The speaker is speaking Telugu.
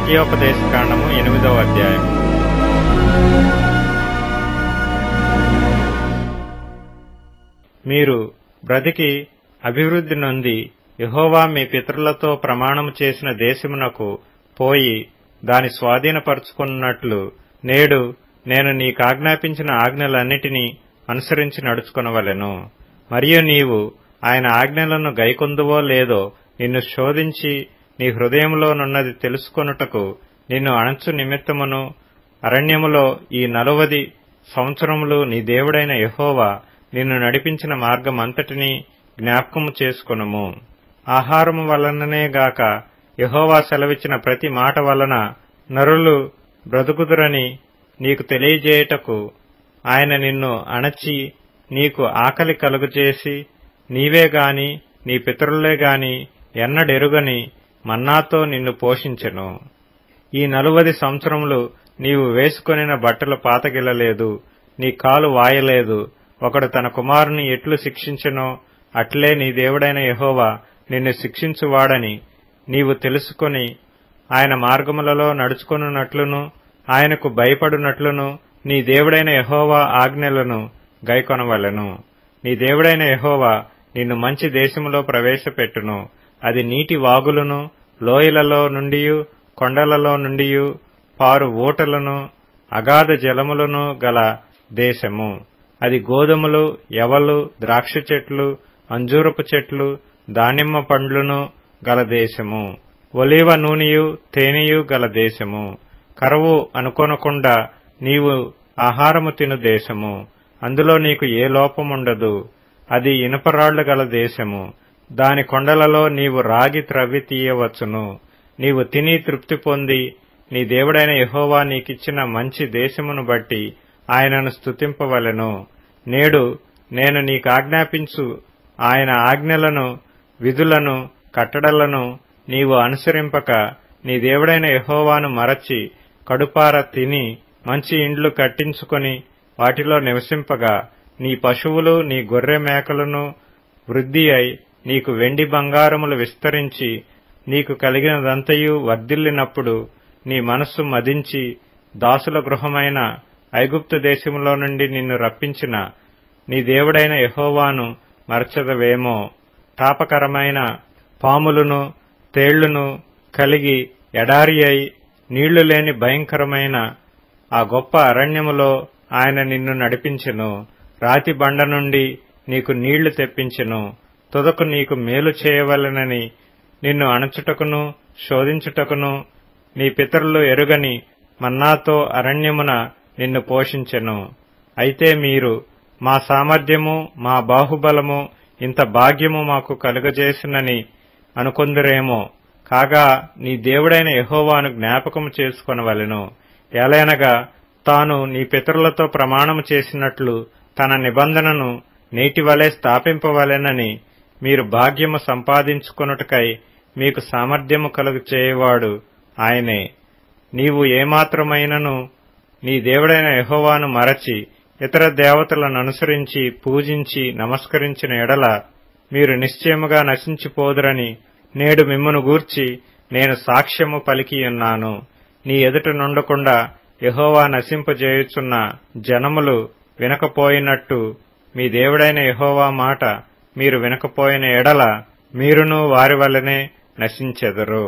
ద్వితీయోపదేశ కాండము 8వ అధ్యాయం. మీరు బ్రతికి అభివృద్ధి నొంది యెహోవా మీ పితరులతో ప్రమాణము చేసిన దేశమునకు పోయి దాని స్వాధీనపరుచుకున్నట్లు నేడు నేను నీకాజ్ఞాపించిన ఆజ్ఞలన్నిటినీ అనుసరించి నడుచుకొనవలెను. మరియు నీవు ఆయన ఆజ్ఞలను గైకొందువో లేదో నిన్ను శోధించి నీ హృదయములోనున్నది తెలుసుకొనుటకు నిన్ను అణచు నిమిత్తమును అరణ్యములో ఈ 40 సంవత్సరములు నీ దేవుడైన యెహోవా నిన్ను నడిపించిన మార్గమంతటినీ జ్ఞాపకము చేసుకొనుము. ఆహారము వలననే గాక యెహోవా సెలవిచ్చిన ప్రతి మాట వలన నరులు బ్రతుకుదురని నీకు తెలియజేయుటకు ఆయన నిన్ను అణచి నీకు ఆకలి కలుగజేసి నీవే గాని నీ పితరులే గాని ఎన్నడెరుగని మన్నాతో నిన్ను పోషించెను. ఈ 40 సంవత్సరములు నీవు వేసుకొనిన బట్టలు పాతగిల్లలేదు, నీ కాలు వాయలేదు. ఒకడు తన కుమారుని ఎట్లు శిక్షించెనో అట్లే నీ దేవుడైన యెహోవా నిన్ను శిక్షించువాడని నీవు తెలుసుకొని ఆయన మార్గములలో నడుచుకొనున్నట్లును ఆయనకు భయపడునట్లును నీ దేవుడైన యెహోవా ఆజ్ఞలను గైకొనవలెను. నీ దేవుడైన యెహోవా నిన్ను మంచి దేశములో ప్రవేశపెట్టును. అది నీటి వాగులను లోయలలో నుండియు కొండలలో నుండియు పారు ఊటలను అగాధ జలములను గల దేశము. అది గోధుమలు, యవలు, ద్రాక్ష చెట్లు, అంజూరపు చెట్లు, దానిమ్మ పండ్లును గల దేశము. ఒలీవ నూనెయు తేనెయు గల దేశము. కరువు అనుకొనకుండా నీవు ఆహారము తిను దేశము. అందులో నీకు ఏ లోపముండదు. అది ఇనుపరాళ్లు గల దేశము. దాని కొండలలో నీవు రాగి త్రవ్వి తీయవచ్చును. నీవు తిని తృప్తి పొంది నీ దేవుడైన యెహోవా నీకిచ్చిన మంచి దేశమును బట్టి ఆయనను స్తుతింపవలెను. నేడు నేను నీకాజ్ఞాపించు ఆయన ఆజ్ఞలను, విధులను, కట్టడలను నీవు అనుసరింపక నీ దేవుడైన యెహోవాను మరచి కడుపార తిని మంచి ఇండ్లు కట్టించుకొని వాటిలో నివసింపగా నీ పశువులు నీ గొర్రె మేకలను వృద్ధి అయి నీకు వెండి బంగారములు విస్తరించి నీకు కలిగినదంతయు వర్ధిల్లినప్పుడు నీ మనస్సు మదించి దాసుల గృహమైన ఐగుప్తు దేశములో నుండి నిన్ను రప్పించిన నీ దేవుడైన యెహోవాను మరచదవేమో. తాపకరమైన పాములను తేళ్లును కలిగి ఎడారి అయి నీళ్లు లేని భయంకరమైన ఆ గొప్ప అరణ్యములో ఆయన నిన్ను నడిపించెను. రాతి బండ నుండి నీకు నీళ్లు తెప్పించెను. తుదకు నీకు మేలు చేయవలెనని నిన్ను అణచుటకును శోధించుటకును నీ పితరులు ఎరుగని మన్నాతో అరణ్యమున నిన్ను పోషించెను. అయితే మీరు మా సామర్థ్యము, మా బాహుబలము, ఇంత భాగ్యము మాకు కలుగజేసినని అనుకొందురేమో. కాగా నీ దేవుడైన యెహోవాను జ్ఞాపకము చేసుకొనవలెను. ఎలయనగా తాను నీ పితరులతో ప్రమాణము చేసినట్లు తన నిబంధనను నేటివలే స్థాపింపవలెనని మీరు భాగ్యము సంపాదించుకొనుటకై మీకు సామర్థ్యము కలుగు చేయవాడు ఆయనే. నీవు ఏమాత్రమైనను నీ దేవుడైన యెహోవాను మరచి ఇతర దేవతలను అనుసరించి పూజించి నమస్కరించిన ఎడల మీరు నిశ్చయముగా నశించిపోదురని నేడు మిమ్మును గూర్చి నేను సాక్ష్యము పలికియున్నాను. నీ ఎదుట నుండకుండా యెహోవా నశింపజేయుచున్న జనములు వినకపోయినట్టు మీ దేవుడైన యెహోవా మాట మీరు వినకపోయిన ఎడల మీరును వారి వలనే నశించెదరు.